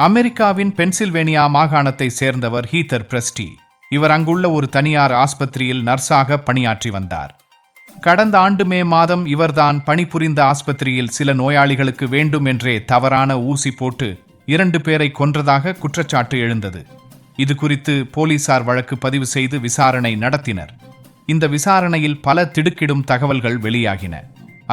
அமெரிக்காவின் பென்சில்வேனியா மாகாணத்தைச் சேர்ந்தவர் ஹீத்தர் பிரஸ்டி. இவர் அங்குள்ள ஒரு தனியார் ஆஸ்பத்திரியில் நர்ஸாக பணியாற்றி வந்தார். கடந்த ஆண்டு மே மாதம் இவர்தான் பணிபுரிந்த ஆஸ்பத்திரியில் சில நோயாளிகளுக்கு வேண்டும் என்றே தவறான ஊசி போட்டு 2 பேரை கொன்றதாக குற்றச்சாட்டு எழுந்தது. இது குறித்து போலீசார் வழக்கு பதிவு செய்து விசாரணை நடத்தினர். இந்த விசாரணையில் பல திடுக்கிடும் தகவல்கள் வெளியாகின.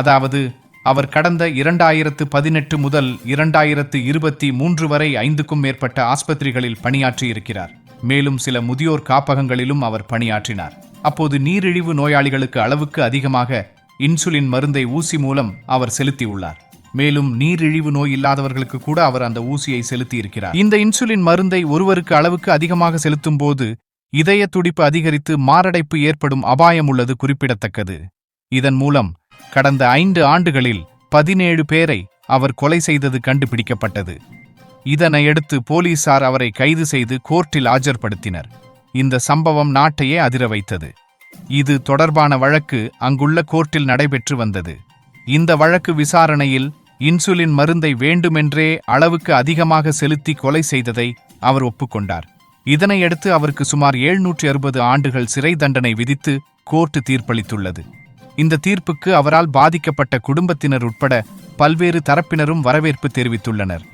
அதாவது, அவர் கடந்த 2018 முதல் 2023 வரை 5க்கும் மேற்பட்ட ஆஸ்பத்திரிகளில் பணியாற்றியிருக்கிறார். மேலும் சில முதியோர் காப்பகங்களிலும் அவர் பணியாற்றினார். அப்போது நீரிழிவு நோயாளிகளுக்கு அளவுக்கு அதிகமாக இன்சுலின் மருந்தை ஊசி மூலம் அவர் செலுத்தியுள்ளார். மேலும் நீரிழிவு நோய் இல்லாதவர்களுக்கு கூட அவர் அந்த ஊசியை செலுத்தியிருக்கிறார். இந்த இன்சுலின் மருந்தை ஒருவருக்கு அளவுக்கு அதிகமாக செலுத்தும் போது இதய துடிப்பு அதிகரித்து மாரடைப்பு ஏற்படும் அபாயம் உள்ளது குறிப்பிடத்தக்கது. இதன் மூலம் கடந்த 5 ஆண்டுகளில் 17 பேரை அவர் கொலை செய்தது கண்டுபிடிக்கப்பட்டது. இதனையடுத்து போலீசார் அவரை கைது செய்து கோர்ட்டில் ஆஜர்படுத்தினர். இந்த சம்பவம் நாட்டையே அதிர வைத்தது. இது தொடர்பான வழக்கு அங்குள்ள கோர்ட்டில் நடைபெற்று வந்தது. இந்த வழக்கு விசாரணையில் இன்சுலின் மருந்தை வேண்டுமென்றே அளவுக்கு அதிகமாக செலுத்தி கொலை செய்ததை அவர் ஒப்புக்கொண்டார். இதனையடுத்து அவருக்கு சுமார் 760 ஆண்டுகள் சிறை தண்டனை விதித்து கோர்ட்டு தீர்ப்பளித்துள்ளது. இந்த தீர்ப்புக்கு அவரால் பாதிக்கப்பட்ட குடும்பத்தினர் உட்பட பல்வேறு தரப்பினரும் வரவேற்பு தெரிவித்துள்ளனர்.